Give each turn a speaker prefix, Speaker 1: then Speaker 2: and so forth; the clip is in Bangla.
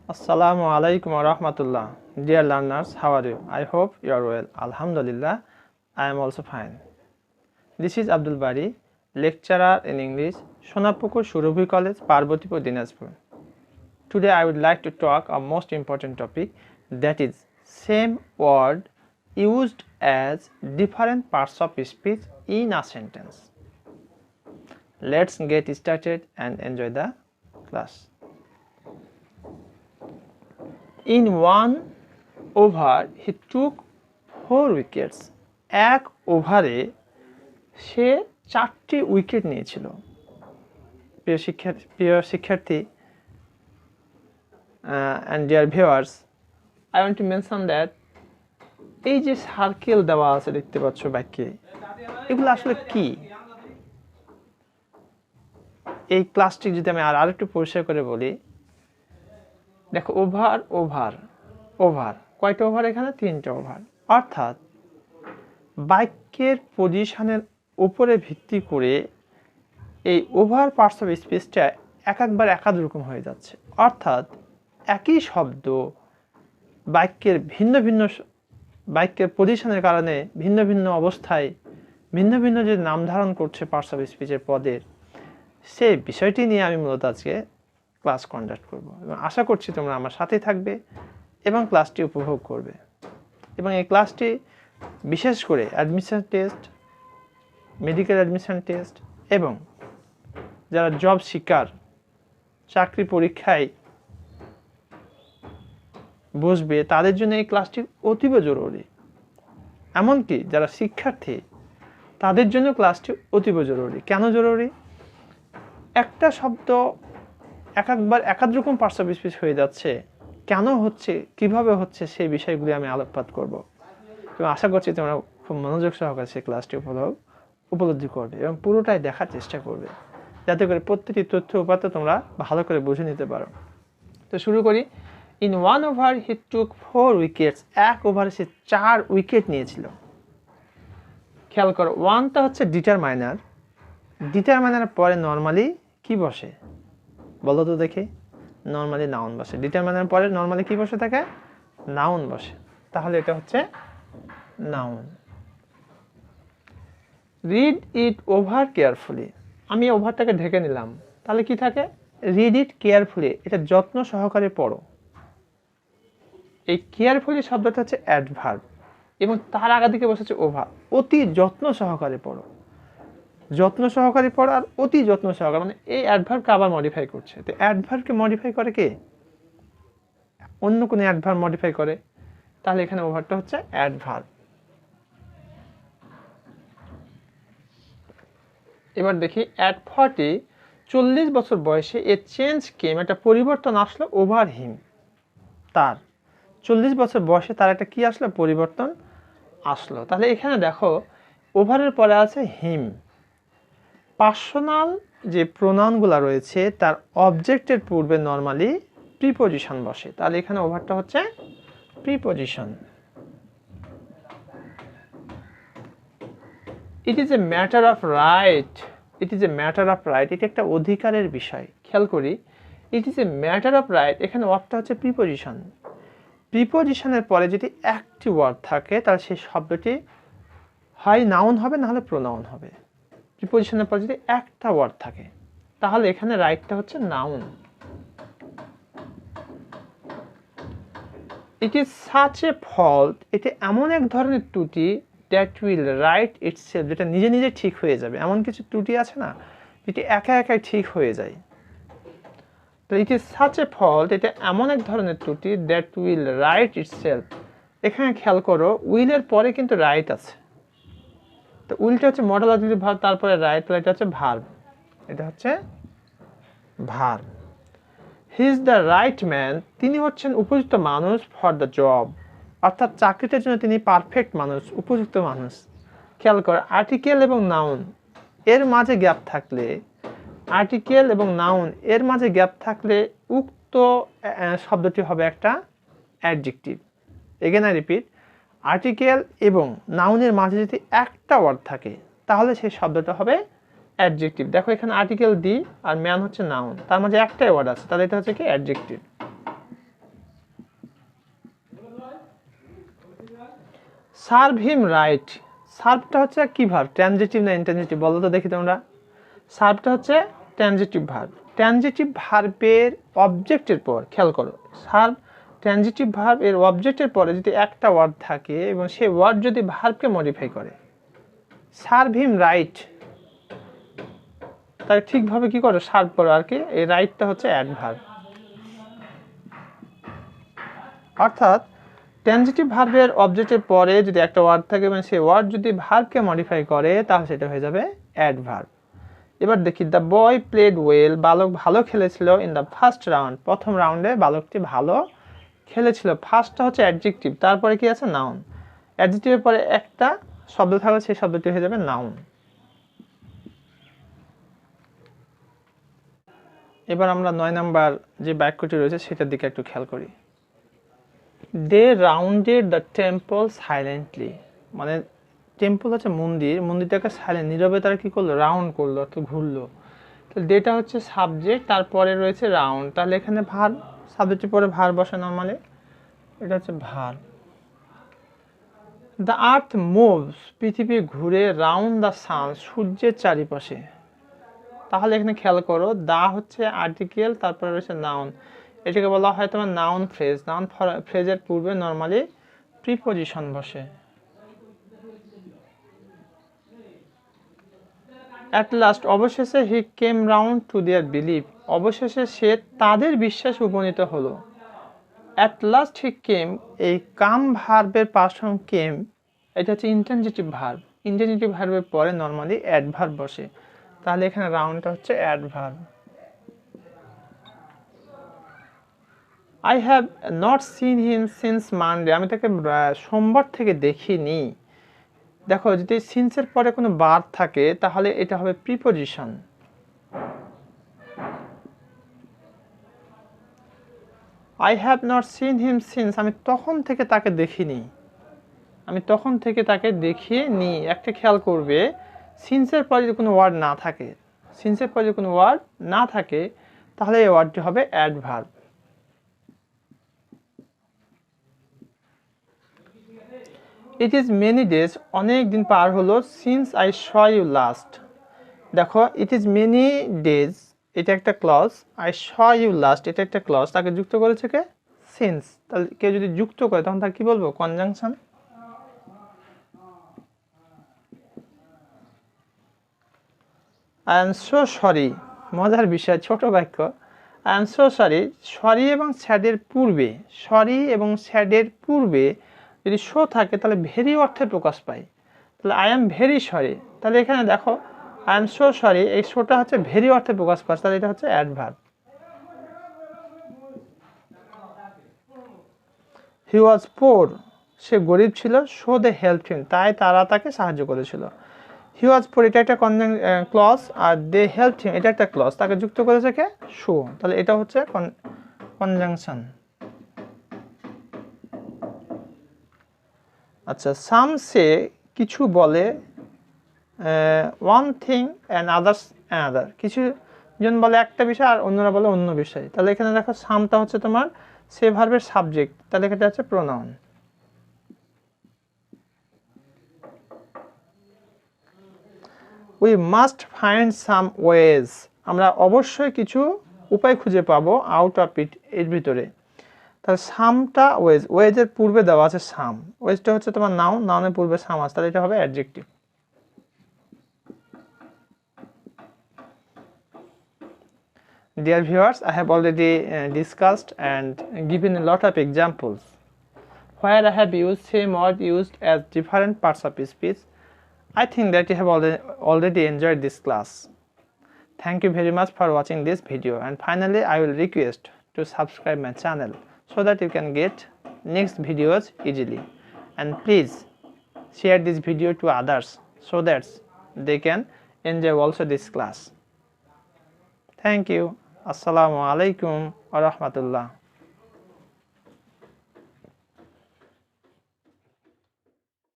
Speaker 1: Assalamu alaikum wa rahmatullah. Dear learners, how are you? I hope you are well. Alhamdulillah, I am also fine. This is Abdul Bari, lecturer in English, Sonapukur Surabhi College, Parbotipur, Dinajpur. Today I would like to talk a most important topic, that is same word used as different parts of speech in a sentence. Let's get started and enjoy the class. In one over he took 4 wickets. এক ওভারে সে 4টি উইকেট নিয়েছিল। প্রিয় শিক্ষার্থী and dear viewers, I want to mention that এই যে সার্কেল দেওয়া আছে দেখতে পাচ্ছ বাক্যে, এগুলো আসলে কি? এই ক্লাসটি যদি আমি আরেকটু পরিষ্কার করে বলি, দেখো ওভার ওভার ওভার কয়টা ওভার? এখানে 3টা ওভার। অর্থাৎ বাক্যের পজিশনের উপরে ভিত্তি করে এই ওভার পার্টস অফ স্পিচটা একবার একাধিক রকম হয়ে যাচ্ছে। অর্থাৎ একই শব্দ বাক্যের ভিন্ন ভিন্ন বাক্যের পজিশনের কারণে ভিন্ন ভিন্ন অবস্থায় ভিন্ন ভিন্ন যে নাম ধারণ করছে পার্টস অফ স্পিচের পদের, সেই বিষয়টি নিয়ে আমি মূলত আজকে ক্লাস কন্ডাক্ট করব এবং আশা করছি তোমরা আমার সাথেই থাকবে এবং ক্লাসটি উপভোগ করবে। এবং এই ক্লাসটি বিশেষ করে admission test, medical admission test এবং যারা জব শিকার, চাকরি পরীক্ষায় বসবে তাদের জন্য এই ক্লাসটি অতীব জরুরি। এমনকি যারা শিক্ষার্থী তাদের জন্য ক্লাসটি অতীব জরুরি। কেন জরুরি? একটা শব্দ একবার একাধিক রকম পার্টস অফ স্পিচ হয়ে যাচ্ছে, কেন হচ্ছে, কিভাবে হচ্ছে, সেই বিষয়গুলি আমি আলোকপাত করব এবং আশা করছি তোমরা খুব মনোযোগ সহকারে সেই ক্লাসটি উপলব্ধি করবে এবং পুরোটাই দেখার চেষ্টা করবে, যাতে করে প্রত্যেকটি তথ্য উপাত্ত তোমরা ভালো করে বুঝে নিতে পারো। তো শুরু করি। In one over he took 4 wickets. এক ওভারে সে 4 উইকেট নিয়েছিল। খেয়াল করো, ওয়ানটা হচ্ছে ডিটারমাইনার। ডিটারমাইনার পরে নর্মালি কি বসে বলো তো দেখি? নর্মালি নাউন বসে। ডিটারমাইনার পরে নর্মালি কি বসে থাকে? নাউন বসে। তাহলে এটা হচ্ছে noun. Read it over carefully. আমি ওভারটাকে ঢেকে নিলাম, তাহলে কি থাকে? Read it carefully. এটা যত্ন সহকারে পড়ো। এই কেয়ারফুলি শব্দটা হচ্ছে অ্যাডভার্ব এবং তার আগে দিকে বসেছে ওভার। অতি যত্ন সহকারে পড়ো। যত্ন সহকারে পড়ো আর অতি যত্ন সহকারে, মানে এই অ্যাডভার্বকে আবার মডিফাই করছে। তো অ্যাডভার্বকে মডিফাই করে কে? অন্য কোনো অ্যাডভার্ব মডিফাই করে। তাহলে এখানে ওভারটা হচ্ছে অ্যাডভার্ব। এবার দেখি, অ্যাট 40 বছর বয়সে এ চেঞ্জ কেম, একটা পরিবর্তন আসলো, ওভার হিম, তার 40 বছর বয়সে তার একটা কি আসলো? পরিবর্তন আসলো। তাহলে এখানে দেখো ওভারের পরে আছে হিম। পার্সোনাল যে প্রোনাউনগুলো রয়েছে তার অবজেক্টের পূর্বে নর্মালি প্রিপজিশন বসে। তাহলে এখানে ওভারটা হচ্ছে preposition. It is a matter of right. It is a matter of right. এটা একটা অধিকারের বিষয়। খেয়াল করি, it is a matter of right, এখানে ওয়ার্ডটা হচ্ছে প্রিপজিশন। প্রিপজিশনের পরে যদি একটি ওয়ার্ড থাকে তাহলে সেই শব্দটি হয় নাউন হবে, না হলে প্রোনাউন হবে। প্রিপজিশনের পর যদি একটা ওয়ার্ড থাকে তাহলে এখানে রাইটটা হচ্ছে noun. It is such a fault. এটা এমন এক ধরনের ত্রুটি, দ্যাট উইল রাইট ইটসেলফ, যেটা নিজে নিজে ঠিক হয়ে যাবে। এমন কিছু ত্রুটি আছে না, যেটি একা একাই ঠিক হয়ে যায়। তো it is such a fault, এটা এমন এক ধরনের ত্রুটি, দ্যাট উইল রাইট ইটসেলফ। এখানে খেয়াল করো, উইলের পরে কিন্তু রাইট আছে। তো উইলটা হচ্ছে মডেল অবজেক্টিভ ভার্ব, তারপরে রাইট, তাহলে এটা হচ্ছে ভার্ব। এটা হচ্ছে verb. He is the right man, তিনি হচ্ছেন উপযুক্ত মানুষ, ফর দ্য জব, অর্থাৎ চাকরিটার জন্য তিনি পারফেক্ট মানুষ, উপযুক্ত মানুষ। খেয়াল কর, আর্টিকেল এবং নাউন এর মাঝে গ্যাপ থাকলে, আর্টিকেল এবং নাউন এর মাঝে গ্যাপ থাকলে উক্ত শব্দটি হবে একটা adjective. Again I repeat, article এবং নাউনের মাঝে যদি একটা ওয়ার্ড থাকে তাহলে সেই শব্দটা হবে অ্যাডজেক্টিভ। দেখো এখানে আর্টিকেল দি আর ম্যান হচ্ছে নাউন, তার মাঝে একটাই ওয়ার্ড আছে, তাহলে এটা হচ্ছে কি? অ্যাডজেক্টিভ। সার্ভ হিম রাইট, সার্ভটা হচ্ছে কি ভার্ব, ট্রানজিটিভ না ইন্ট্রানজিটিভ বলো তো দেখি তোমরা। সার্ভটা হচ্ছে ট্রানজিটিভ ভার্ব। ট্রানজিটিভ ভার্বের অবজেক্টের পর খেয়াল করো, সার্ভ ট্রানজিটিভ ভার্ব এর অবজেক্টের পরে যদি একটা ওয়ার্ড থাকে এবং সেই ওয়ার্ড যদি ভার্বকে মডিফাই করে, সার্ভ হিম রাইট, তাই ঠিকভাবে কি করো, সার্ভ করো আর কি। এই রাইটটা হচ্ছে অ্যাডভার্ব। অর্থাৎ ট্রানজিটিভ ভার্বের অবজেক্টের পরে যদি একটা ওয়ার্ড থাকে এবং সেই ওয়ার্ড যদি ভার্বকে মডিফাই করে তাহলে সেটা হয়ে যাবে অ্যাডভার্ব। এবার দেখি, দ্য বয় প্লেড ওয়েল, বালক ভালো খেলেছিল ইন দ্য ফার্স্ট রাউন্ড, প্রথম রাউন্ডে বালকটি ভালো খেলেছিল। ফার্স্টটা হচ্ছে অ্যাডজেক্টিভ, তারপরে কি আছে, নাউন। অ্যাডজেক্টিভের পরে একটা শব্দ থাকলে সেই শব্দটি হয়ে যাবে নাউন। এবার আমরা 9 নাম্বার যে বাক্যটি রয়েছে সেটার দিকে একটু খেয়াল করি। দে রাউন্ডেড দ্য টেম্পল সাইলেন্টলি, মানে টেম্পল হচ্ছে মন্দির, মন্দিরটাকে সাইলেন্ট নীরবে তারা কি করলো, রাউন্ড করলো অর্থাৎ ঘুরলো। তো ডেটা হচ্ছে সাবজেক্ট, তারপরে রয়েছে রাউন্ড, তাহলে এখানে ভার্ব, সাবজেক্টের পরে ভার্ব বসে নর্মালি, এটা হচ্ছে ভার্ব। দ্য আর্থ মুভস, পৃথিবী ঘুরে, রাউন্ড দ্য সান, সূর্যের চারিপাশে। তাহলে এখানে খেয়াল করো, দা হচ্ছে আর্টিকেল, তারপরে রয়েছে নাউন, এটাকে বলা হয় তোমার নাউন ফ্রেজ। নাউন ফ্রেজের পূর্বে নর্মালি প্রিপজিশন বসে। অ্যাট লাস্ট, অবশেষে, he came round to their belief, অবশেষে সে তাদের বিশ্বাসে উপনীত হলো। অ্যাট লাস্ট হি কেম, এই কাম ভার্বের পাস্ট ফর্ম কেম, এটা হচ্ছে ইন্ট্রানজিটিভ ভার্ব। ইন্ট্রানজিটিভ ভার্বের পরে নর্মালি অ্যাডভার্ব বসে, তাহলে এখানে রাউন্ডটা হচ্ছে adverb. I have not seen him since Monday, আমি তাকে সোমবার থেকে দেখিনি। দেখো, যদি সিন্সের পরে কোনো ভার্ব থাকে তাহলে এটা হবে preposition. I have not seen him since, আমি তখন থেকে তাকে দেখিনি, আমি তখন থেকে তাকে দেখিনি। একটা খেয়াল করবে, সিন্সের পরে যদি কোনো ওয়ার্ড না থাকে, সিন্সের পরে যদি কোনো ওয়ার্ড না থাকে তাহলে এই ওয়ার্ডটি হবে adverb. It is many days, অনেক দিন পার হলো, since I saw you last. দেখো, ইট ইজ মেনি ডেজ, এটা একটা clause, I saw you last, এটা একটা ক্লজ, তাকে যুক্ত করেছে কে, সিন্স। তাহলে কেউ যদি যুক্ত করে তখন তাকে কি বলবো, conjunction. I am so sorry, মজার বিষয়, ছোট বাক্য। I am so sorry, sorry এবং স্যাডের পূর্বে, সরি এবং স্যাডের পূর্বে যদি শো থাকে তাহলে ভেরি অর্থে প্রকাশ পায়। তাহলে আই এম ভেরি সরি, তাহলে এখানে দেখো আই এম সো সরি, এই শোটা হচ্ছে ভেরি অর্থে প্রকাশ পাচ্ছে, তাহলে এটা হচ্ছে অ্যাডভার্ব। হি ওয়াজ পোর, সে গরিব ছিল, সো দে হেল্পড হিম, তাই তারা তাকে সাহায্য করেছিল। হি ওয়াজ পোর, এটা একটা ক্লজ, আর দে হেল্পড হিম, এটা একটা ক্লজ, তাকে যুক্ত করেছে কে, সো, তাহলে এটা হচ্ছে কনজাংশন। আচ্ছা, সাম সে, কিছু বলে, one thing and others another, কিছু জন বলে একটা বিষয় আর অন্যরা বলে অন্য বিষয়। তাহলে এখানে দেখো, সামটা হচ্ছে তোমার সে ভার্বের সাবজেক্ট, তাহলে এটা হচ্ছে pronoun. We must find some wedge, আমরা অবশ্যই কিছু উপায় খুঁজে পাবো, আউট অফ ইট, এর ভিতরে। তাহলে সামটা ওয়েজ, ওয়েজের পূর্বে দেওয়া আছে সাম, ওয়েজটা হচ্ছে তোমার নাউন, নাউনের পূর্বে সাম আছে, তাহলে এটা হবে adjective. Dear viewers, I have already discussed and given a lot of examples where I have used same word used as different parts of speech. I think that you have already enjoyed this class. Thank you very much for watching this video, and finally I will request to subscribe my channel so that you can get next videos easily, and please share this video to others so that they can enjoy also this class. Thank you. Assalamu alaikum wa rahmatullah.